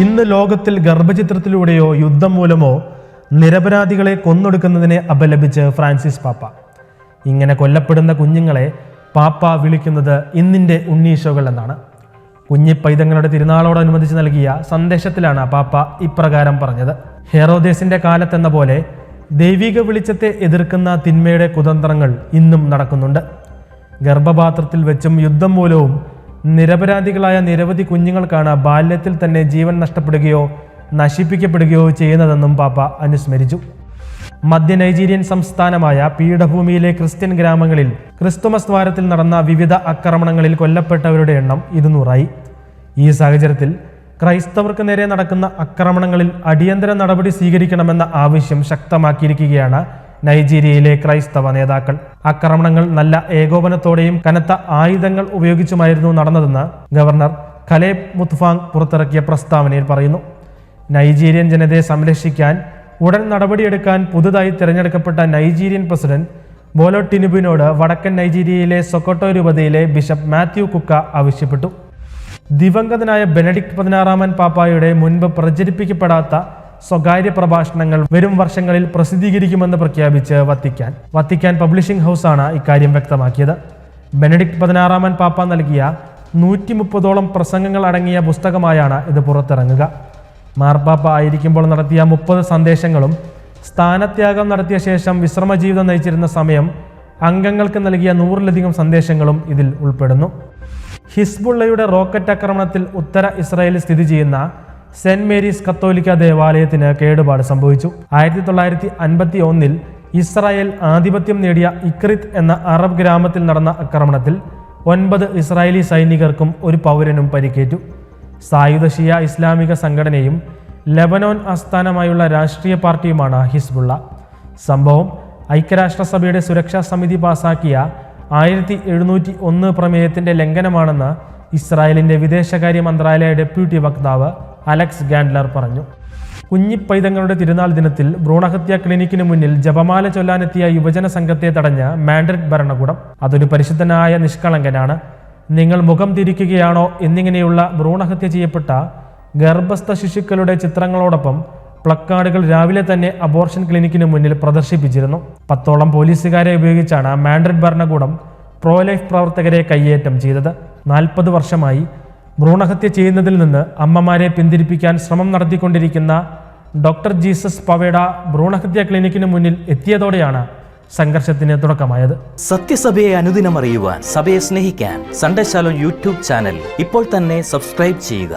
ഇന്ന് ലോകത്തിൽ ഗർഭചിത്രത്തിലൂടെയോ യുദ്ധം മൂലമോ നിരപരാധികളെ കൊന്നൊടുക്കുന്നതിനെ അപലപിച്ച് ഫ്രാൻസിസ് പാപ്പ. ഇങ്ങനെ കൊല്ലപ്പെടുന്ന കുഞ്ഞുങ്ങളെ പാപ്പ വിളിക്കുന്നത് ഇന്നിൻ്റെ ഉണ്ണീശോകൾ എന്നാണ്. കുഞ്ഞിപ്പൈതങ്ങളുടെ തിരുനാളോടനുബന്ധിച്ച് നൽകിയ സന്ദേശത്തിലാണ് പാപ്പ ഇപ്രകാരം പറഞ്ഞത്. ഹെറോദേസിന്റെ കാലത്തെന്ന പോലെ ദൈവിക വെളിച്ചത്തെ എതിർക്കുന്ന തിന്മയുടെ കുതന്ത്രങ്ങൾ ഇന്നും നടക്കുന്നുണ്ട്. ഗർഭപാത്രത്തിൽ വെച്ചും യുദ്ധം മൂലവും നിരപരാധികളായ നിരവധി കുഞ്ഞുങ്ങൾക്കാണ് ബാല്യത്തിൽ തന്നെ ജീവൻ നഷ്ടപ്പെടുകയോ നശിപ്പിക്കപ്പെടുകയോ ചെയ്യുന്നതെന്നും പാപ്പ അനുസ്മരിച്ചു. മധ്യ നൈജീരിയൻ സംസ്ഥാനമായ പീഠഭൂമിയിലെ ക്രിസ്ത്യൻ ഗ്രാമങ്ങളിൽ ക്രിസ്തുമസ് വാരത്തിൽ നടന്ന വിവിധ ആക്രമണങ്ങളിൽ കൊല്ലപ്പെട്ടവരുടെ എണ്ണം 200ആയി. ഈ സാഹചര്യത്തിൽ ക്രൈസ്തവർക്ക് നേരെ നടക്കുന്ന ആക്രമണങ്ങളിൽ അടിയന്തര നടപടി സ്വീകരിക്കണമെന്ന ആവശ്യം ശക്തമാക്കിയിരിക്കുകയാണ് നൈജീരിയയിലെ ക്രൈസ്തവ നേതാക്കൾ. ആക്രമണങ്ങൾ നല്ല ഏകോപനത്തോടെയും കനത്ത ആയുധങ്ങൾ ഉപയോഗിച്ചുമായിരുന്നു നടന്നതെന്ന് ഗവർണർ ഖലേബ് മുത്ഫാങ് പുറത്തിറക്കിയ പ്രസ്താവനയിൽ പറയുന്നു. നൈജീരിയൻ ജനതയെ സംരക്ഷിക്കാൻ ഉടൻ നടപടിയെടുക്കാൻ പുതുതായി തിരഞ്ഞെടുക്കപ്പെട്ട നൈജീരിയൻ പ്രസിഡന്റ് ബോലോ ടിനുബിനോട് വടക്കൻ നൈജീരിയയിലെ സൊക്കോട്ടോ രൂപതയിലെ ബിഷപ്പ് മാത്യു കുക്ക ആവശ്യപ്പെട്ടു. ദിവംഗതനായ ബെനഡിക്ട് 16 പാപ്പായുടെ മുൻപ് പ്രചരിപ്പിക്കപ്പെടാത്ത സ്വകാര്യ പ്രഭാഷണങ്ങൾ വരും വർഷങ്ങളിൽ പ്രസിദ്ധീകരിക്കുമെന്ന് പ്രഖ്യാപിച്ച് വത്തിക്കാൻ പബ്ലിഷിംഗ് ഹൗസാണ് ഇക്കാര്യം വ്യക്തമാക്കിയത്. ബെനഡിക്ട് 16 പാപ്പ നൽകിയ 130ഓളം പ്രസംഗങ്ങൾ അടങ്ങിയ പുസ്തകമായാണ് ഇത് പുറത്തിറങ്ങുക. മാർപ്പാപ്പ ആയിരിക്കുമ്പോൾ നടത്തിയ 30 സന്ദേശങ്ങളും സ്ഥാനത്യാഗം നടത്തിയ ശേഷം വിശ്രമജീവിതം നയിച്ചിരുന്ന സമയം അംഗങ്ങൾക്ക് നൽകിയ 100ലധികം സന്ദേശങ്ങളും ഇതിൽ ഉൾപ്പെടുന്നു. ഹിസ്ബുള്ളയുടെ റോക്കറ്റ് ആക്രമണത്തിൽ ഉത്തര ഇസ്രായേലിൽ സ്ഥിതി ചെയ്യുന്ന സെന്റ് മേരീസ് കത്തോലിക്ക ദേവാലയത്തിന് കേടുപാട് സംഭവിച്ചു. 1951 ഇസ്രായേൽ ആധിപത്യം നേടിയ ഇക്രിത് എന്ന അറബ് ഗ്രാമത്തിൽ നടന്ന ആക്രമണത്തിൽ 9 ഇസ്രായേലി സൈനികർക്കും ഒരു പൗരനും പരിക്കേറ്റു. സായുധ ഷിയ ഇസ്ലാമിക സംഘടനയും ലെബനോൻ ആസ്ഥാനമായുള്ള രാഷ്ട്രീയ പാർട്ടിയുമാണ് ഹിസ്ബുള്ള. സംഭവം ഐക്യരാഷ്ട്രസഭയുടെ സുരക്ഷാ സമിതി പാസാക്കിയ 1701 പ്രമേയത്തിന്റെ ലംഘനമാണെന്ന് ഇസ്രായേലിന്റെ വിദേശകാര്യ മന്ത്രാലയ ഡെപ്യൂട്ടി വക്താവ് അലക്സ് ഗാൻഡ്ലർ പറഞ്ഞു. കുഞ്ഞിപ്പൈതങ്ങളുടെ തിരുനാൾ ദിനത്തിൽ ഭ്രൂണഹത്യാ ക്ലിനിക്കിന് മുന്നിൽ ജപമാല ചൊല്ലാനെത്തിയ യുവജന സംഘത്തെ തടഞ്ഞ മാഡ്രിഡ് ഭരണകൂടം. അതൊരു പരിശുദ്ധനായ നിഷ്കളങ്കനാണ്, നിങ്ങൾ മുഖം തിരിക്കുകയാണോ എന്നിങ്ങനെയുള്ള ഭ്രൂണഹത്യ ചെയ്യപ്പെട്ട ഗർഭസ്ഥ ശിശുക്കളുടെ ചിത്രങ്ങളോടൊപ്പം പ്ലക്കാർഡുകൾ രാവിലെ തന്നെ അബോർഷൻ ക്ലിനിക്കിന് മുന്നിൽ പ്രദർശിപ്പിച്ചിരുന്നു. 10ഓളം പോലീസുകാരെ ഉപയോഗിച്ചാണ് മാഡ്രിഡ് ഭരണകൂടം പ്രോ ലൈഫ് പ്രവർത്തകരെ കയ്യേറ്റം ചെയ്തത്. 40 വർഷമായി ഭ്രൂണഹത്യ ചെയ്യുന്നതിൽ നിന്ന് അമ്മമാരെ പിന്തിരിപ്പിക്കാൻ ശ്രമം നടത്തിക്കൊണ്ടിരിക്കുന്ന ഡോക്ടർ ജീസസ് പവേഡ ഭ്രൂണഹത്യാ ക്ലിനിക്കിന് മുന്നിൽ എത്തിയതോടെയാണ് സംഘർഷത്തിന് തുടക്കമായത്. സത്യസഭയെ അനുദിനം അറിയുവാൻ, സഭയെ സ്നേഹിക്കാൻ സൺഡേ ശാലോം യൂട്യൂബ് ചാനൽ ഇപ്പോൾ തന്നെ സബ്സ്ക്രൈബ് ചെയ്യുക.